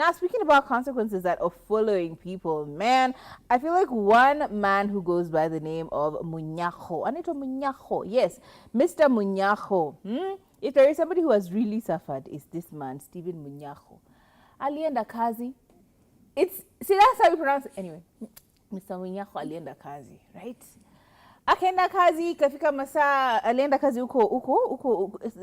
Now, speaking about consequences that are following people, man, I feel like one man who goes by the name of Munyakho, Anito Munyakho, yes, Mr. Munyakho. If there is somebody who has really suffered, it's this man, Stephen Munyakho. Alienda kazi. See, that's how you pronounce it. Anyway, Mr. Munyakho alienda kazi, right? Akaenda kazi, kafika masaa, alienda kazi uko,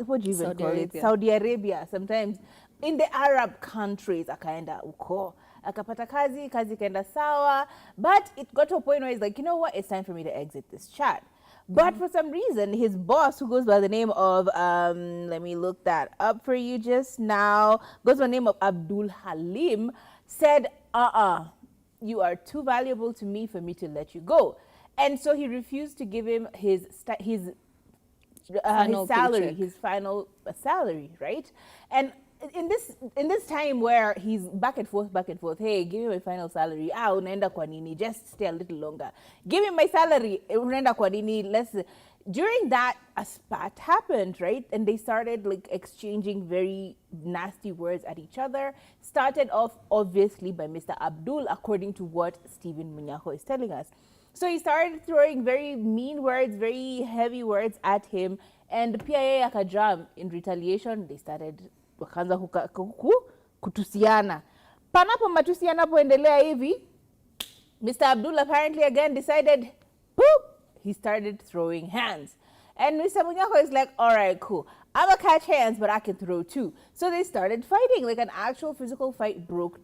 what do you even call it? Saudi Arabia, sometimes. In the Arab countries, akaenda uko. Akapata kazi kaenda sawa. But it got to a point where he's like, you know what? It's time for me to exit this chat. But for some reason, his boss, who goes by the name of, let me look that up for you just now, goes by the name of Abdul Halim, said, you are too valuable to me for me to let you go. And so he refused to give him his salary, his final salary, right? And in this time where he's back and forth, hey, give me my final salary. Unaenda kwa nini? Just stay a little longer. Give me my salary. Unaenda kwa nini? During that, a spat happened, right? And they started like exchanging very nasty words at each other. Started off obviously by Mr. Abdul, according to what Stephen Munyakho is telling us. So he started throwing very mean words, very heavy words at him, and PIA akajam. In retaliation, they started wakaanza kutusiana. Panapo matusiana poendelea hivi, Mr. Abdul apparently again decided, boop, he started throwing hands. And Mr. Munyakho is like, all right, cool. I'm gonna catch hands, but I can throw too. So they started fighting, like an actual physical fight broke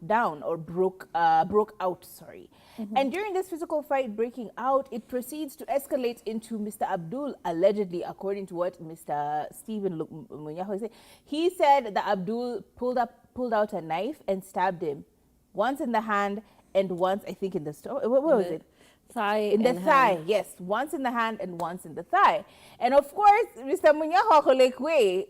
out, sorry. And during this physical fight breaking out, it proceeds to escalate into Mr. Abdul, allegedly, according to what Mr. Stephen Munyakho said. He said that Abdul pulled out a knife and stabbed him, once in the hand and once, I think, in the stomach. What was it? Thigh. In the thigh, yes. Once in the hand and once in the thigh. And of course, Mr. Munyakho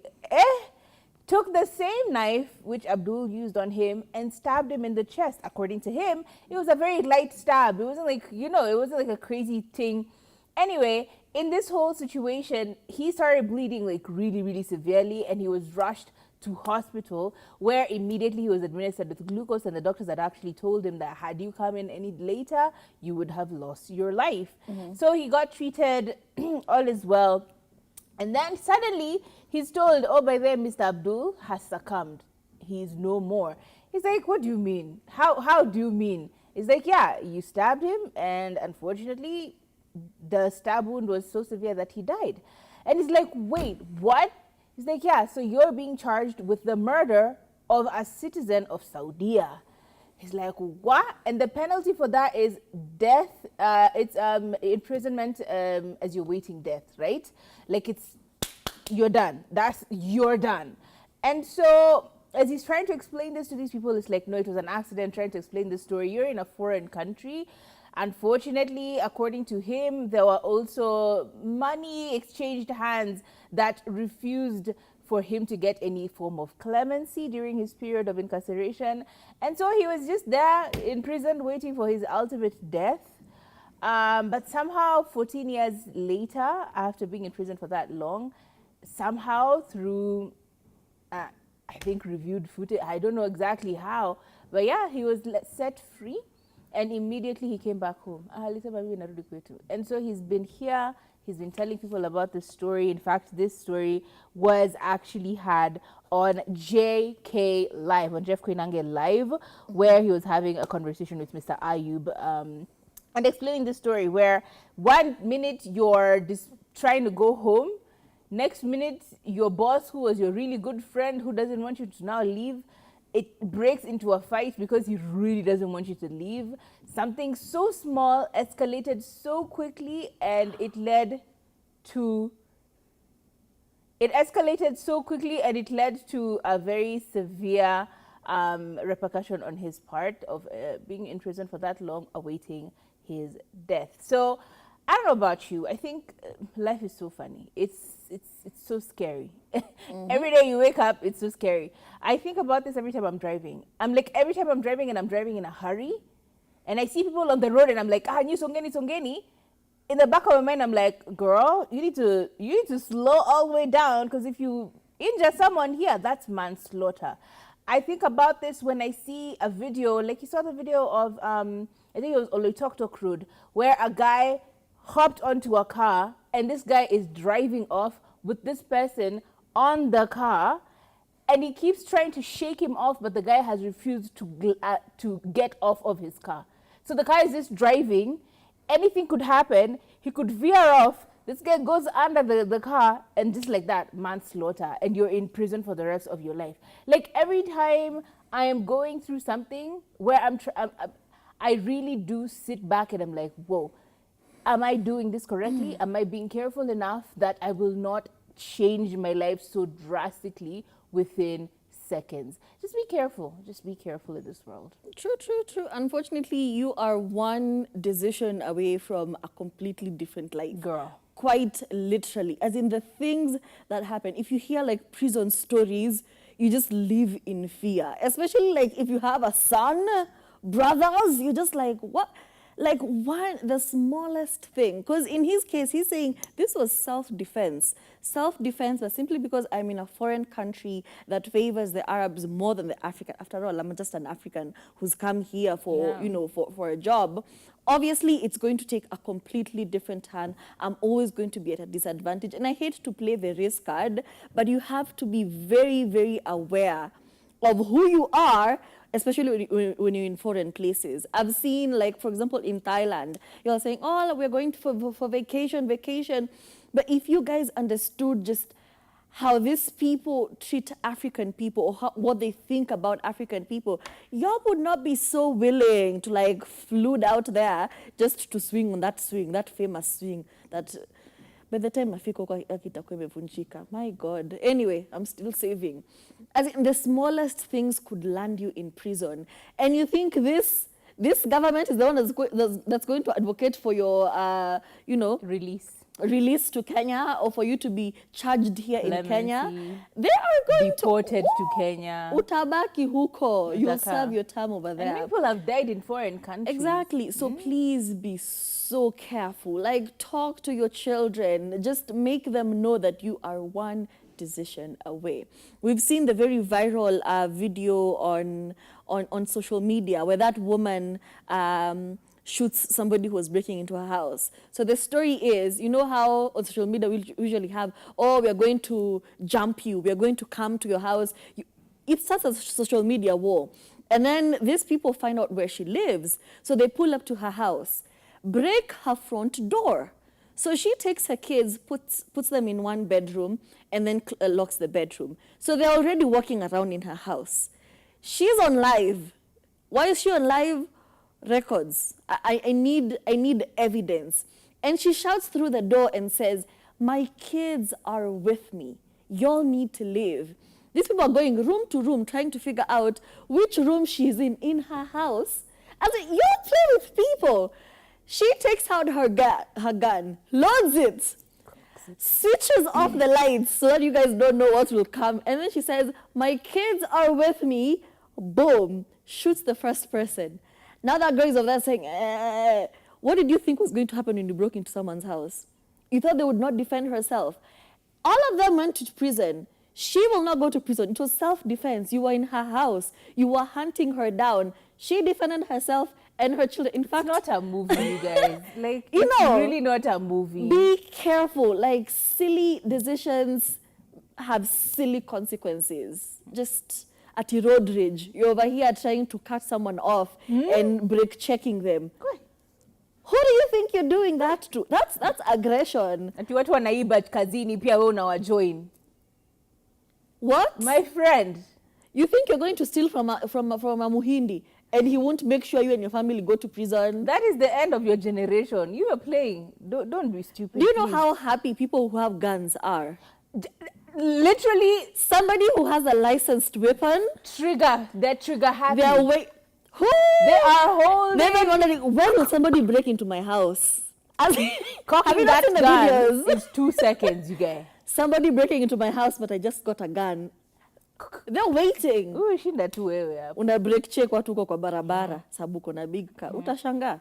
took the same knife which Abdul used on him and stabbed him in the chest. According to him, it was a very light stab. It wasn't like, it wasn't like a crazy thing. Anyway, in this whole situation, he started bleeding like really, really severely, and he was rushed to hospital, where immediately he was administered with glucose, and the doctors had actually told him that had you come in any later, you would have lost your life. So he got treated, all is well. And then suddenly he's told, oh, by then Mr. Abdul has succumbed. He's no more. He's like, what do you mean? How do you mean? He's like, yeah, you stabbed him, and unfortunately, the stab wound was so severe that he died. And he's like, wait, what? He's like, yeah, so you're being charged with the murder of a citizen of Saudia. He's like, what? And the penalty for that is death. It's imprisonment as you're waiting death, right? Like you're done. You're done. And so as he's trying to explain this to these people, it's like, no, it was an accident, trying to explain the story. You're in a foreign country. Unfortunately, according to him, there were also money exchanged hands that refused for him to get any form of clemency during his period of incarceration. And so he was just there in prison waiting for his ultimate death. But somehow 14 years later, after being in prison for that long, somehow through, I think, reviewed footage, I don't know exactly how, but yeah, he was set free. And immediately he came back home. And so he's been here. He's been telling people about this story. In fact, this story was actually had on JK Live, on Jeff Koinange Live, where he was having a conversation with Mr. Ayub and explaining the story where 1 minute you're trying to go home, next minute your boss, who was your really good friend, who doesn't want you to now leave, it breaks into a fight because he really doesn't want you to leave. Something so small escalated so quickly, and it escalated so quickly, and it led to a very severe repercussion on his part of being in prison for that long, awaiting his death. So I don't know about you. I think life is so funny. It's so scary. Every day you wake up, it's so scary. I think about this every time I'm driving. Every time I'm driving and I'm driving in a hurry, and I see people on the road and I'm like, nyu songeni. In the back of my mind, I'm like, girl, you need to slow all the way down, because if you injure someone here, that's manslaughter. I think about this when I see a video, like you saw the video of, I think it was Oloitoktok Road, where a guy hopped onto a car and this guy is driving off with this person on the car, and he keeps trying to shake him off, but the guy has refused to get off of his car. So the car is just driving. Anything could happen. He could veer off. This guy goes under the car, and just like that, manslaughter, and you're in prison for the rest of your life. Like every time I am going through something where I really do sit back and I'm like, whoa, am I doing this correctly? Am I being careful enough that I will not change my life so drastically within seconds? Just be careful. Just be careful in this world. True, true, true. Unfortunately, you are one decision away from a completely different life. Girl. Quite literally. As in the things that happen. If you hear like prison stories, you just live in fear. Especially like if you have a son, brothers, you're just like, what? Like the smallest thing. Because in his case, he's saying this was self-defense. Self-defense was simply because I'm in a foreign country that favors the Arabs more than the African. After all, I'm just an African who's come here for, you know, for a job. Obviously, it's going to take a completely different turn. I'm always going to be at a disadvantage. And I hate to play the risk card, but you have to be very, very aware of who you are, especially when you're in foreign places. I've seen, like, for example, in Thailand, you're saying, oh, we're going for vacation. But if you guys understood just how these people treat African people, or what they think about African people, y'all would not be so willing to, like, flood out there just to swing on that swing, that famous swing, that... By the time my God. Anyway, I'm still saving. As in, the smallest things could land you in prison. And you think this government is the one that's going to advocate for your, you know, release to Kenya, or for you to be charged here in Kenya. They are going deported to Kenya. Utabaki huko. You'll serve your time over there. And people have died in foreign countries. Exactly. So please be so careful. Like, talk to your children. Just make them know that you are one decision away. We've seen the very viral video on social media where that woman shoots somebody who was breaking into her house. So the story is, you know how on social media we usually have, oh, we are going to jump you, we are going to come to your house. It starts as a social media war. And then these people find out where she lives. So they pull up to her house, break her front door. So she takes her kids, puts them in one bedroom, and then locks the bedroom. So they're already walking around in her house. She's on live. Why is she on live? Records. I need evidence. And she shouts through the door and says, my kids are with me. Y'all need to leave. These people are going room to room trying to figure out which room she's in her house. I was like, you play with people. She takes out her gun, loads it, switches off the lights so that you guys don't know what will come. And then she says, my kids are with me. Boom, shoots the first person. Now that girl is over there saying, what did you think was going to happen when you broke into someone's house? You thought they would not defend herself. All of them went to prison. She will not go to prison. It was self-defense. You were in her house. You were hunting her down. She defended herself and her children. In fact, it's not a movie, you guys. Like, you it's know, really not a movie. Be careful. Like, silly decisions have silly consequences. Just at a road rage, you're over here trying to cut someone off and brake checking them. Good. Who do you think you're doing that to? That's aggression. Ati watu wanaiba kazini pia wewe unawajoin. What? My friend. You think you're going to steal from a Muhindi and he won't make sure you and your family go to prison? That is the end of your generation. You are playing. Don't be stupid. Do you know how happy people who have guns are? Literally, somebody who has a licensed weapon. They're trigger happy. They are who? They are holding. They're wondering, when will somebody break into my house? Cocking that gun is 2 seconds, you get. Somebody breaking into my house, but I just got a gun. They're waiting. Shinda tu wewe hapo. Una break check watu uko kwa barabara, sababu kuna big car. Utashangaa.